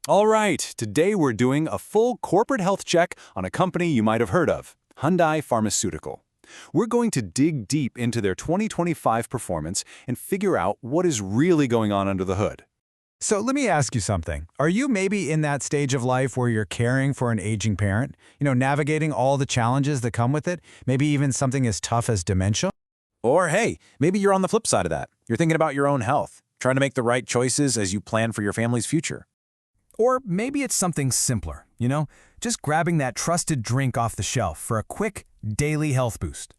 All right, today we're doing a full corporate health check on a company you might have heard of, Hyundai Pharmaceutical. We're going to dig deep into their 2025 performance and figure out what is really going on under the hood. So let me ask you something. Are you maybe in that stage of life where you're caring for an aging parent? Navigating all the challenges that come with it? Maybe even something as tough as dementia? Or hey, maybe you're on the flip side of that. You're thinking about your own health, trying to make the right choices as you plan for your family's future. Or maybe it's something simpler, just grabbing that trusted drink off the shelf for a quick daily health boost.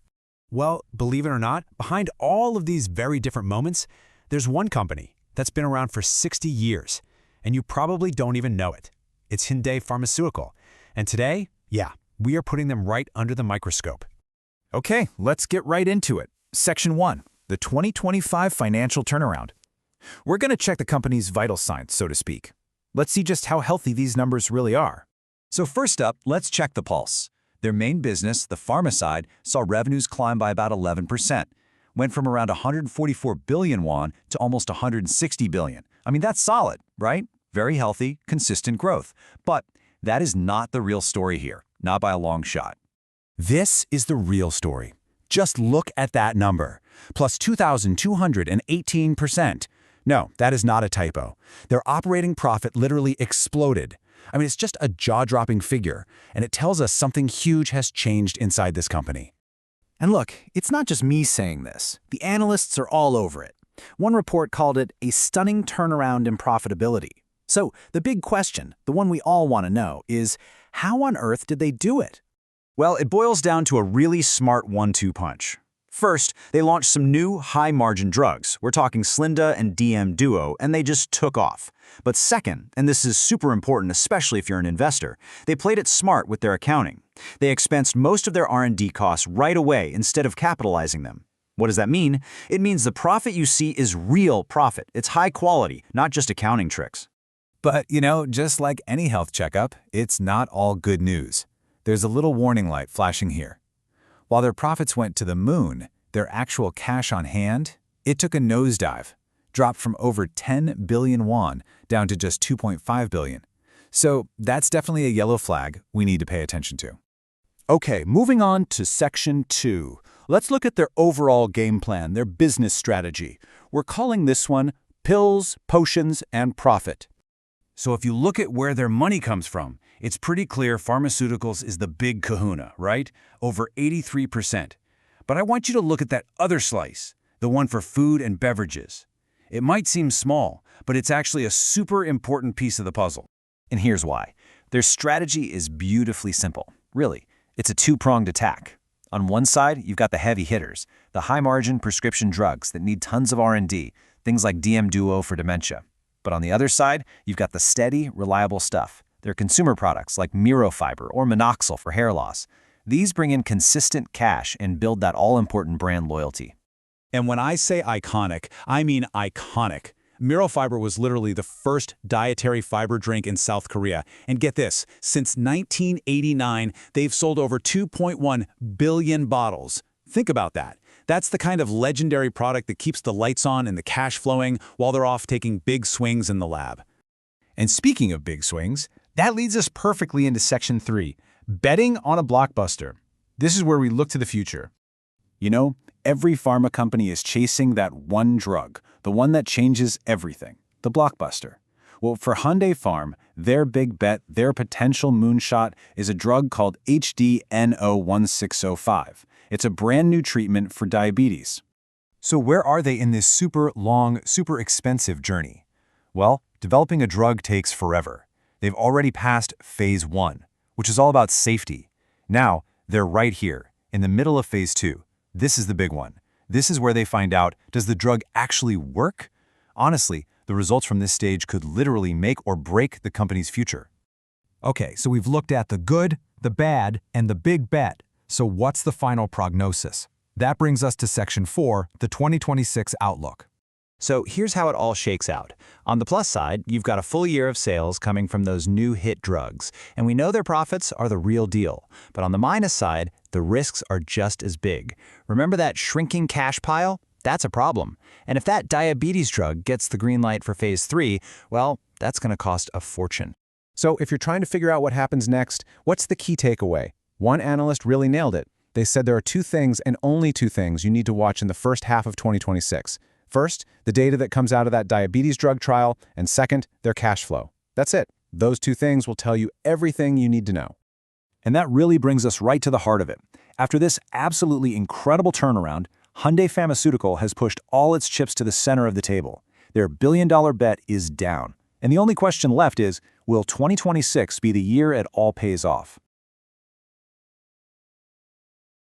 Well, believe it or not, behind all of these very different moments, there's one company that's been around for 60 years, and you probably don't even know it. It's Hyundai Pharmaceutical. And today, we are putting them right under the microscope. Okay, let's get right into it. Section 1, the 2025 financial turnaround. We're going to check the company's vital signs, so to speak. Let's see just how healthy these numbers really are. So first up, let's check the pulse. Their main business, the pharma side, saw revenues climb by about 11%. Went from around 144 billion won to almost 160 billion. I mean, that's solid, right? Very healthy, consistent growth. But that is not the real story here, not by a long shot. This is the real story. Just look at that number, plus 2,218%. No, that is not a typo. Their operating profit literally exploded. I mean, it's just a jaw-dropping figure, and it tells us something huge has changed inside this company. And look, it's not just me saying this. The analysts are all over it. One report called it a stunning turnaround in profitability. So the big question, the one we all want to know, is how on earth did they do it? Well, it boils down to a really smart 1-2 punch. First, they launched some new high-margin drugs. We're talking Slinda and DM Duo, and they just took off. But second, and this is super important, especially if you're an investor, they played it smart with their accounting. They expensed most of their R&D costs right away instead of capitalizing them. What does that mean? It means the profit you see is real profit. It's high quality, not just accounting tricks. But, just like any health checkup, it's not all good news. There's a little warning light flashing here. While their profits went to the moon, their actual cash on hand, it took a nosedive, dropped from over 10 billion won down to just 2.5 billion. So that's definitely a yellow flag we need to pay attention to. Okay, moving on to Section 2. Let's look at their overall game plan, their business strategy. We're calling this one Pills, Potions, and Profit. So if you look at where their money comes from, it's pretty clear pharmaceuticals is the big kahuna, right? Over 83%. But I want you to look at that other slice, the one for food and beverages. It might seem small, but it's actually a super important piece of the puzzle. And here's why. Their strategy is beautifully simple. Really, it's a two-pronged attack. On one side, you've got the heavy hitters, the high-margin prescription drugs that need tons of R&D, things like DM Duo for dementia. But on the other side, you've got the steady, reliable stuff. They're consumer products like Fiber or Minoxidil for hair loss. These bring in consistent cash and build that all-important brand loyalty. And when I say iconic, I mean iconic. Fiber was literally the first dietary fiber drink in South Korea. And get this, since 1989, they've sold over 2.1 billion bottles. Think about that. That's the kind of legendary product that keeps the lights on and the cash flowing while they're off taking big swings in the lab. And speaking of big swings, that leads us perfectly into Section 3, betting on a blockbuster. This is where we look to the future. Every pharma company is chasing that one drug, the one that changes everything, the blockbuster. Well, for Hyundai Pharm, their big bet, their potential moonshot, is a drug called HDIN 1605. It's a brand new treatment for diabetes. So where are they in this super long, super expensive journey? Well, developing a drug takes forever. They've already passed phase 1, which is all about safety. Now, they're right here, in the middle of phase 2. This is the big one. This is where they find out, does the drug actually work? Honestly, the results from this stage could literally make or break the company's future. Okay, so we've looked at the good, the bad, and the big bet. So what's the final prognosis? That brings us to Section 4, the 2026 outlook. So here's how it all shakes out. On the plus side, you've got a full year of sales coming from those new hit drugs, and we know their profits are the real deal. But on the minus side, the risks are just as big. Remember that shrinking cash pile? that's a problem. And if that diabetes drug gets the green light for phase 3, well, that's going to cost a fortune. So if you're trying to figure out what happens next, what's the key takeaway? One analyst really nailed it. They said there are 2 things and only 2 things you need to watch in the first half of 2026. First, the data that comes out of that diabetes drug trial, and second, their cash flow. That's it. Those 2 things will tell you everything you need to know. And that really brings us right to the heart of it. After this absolutely incredible turnaround, Hyundai Pharmaceutical has pushed all its chips to the center of the table. Their billion-dollar bet is down. And the only question left is, will 2026 be the year it all pays off?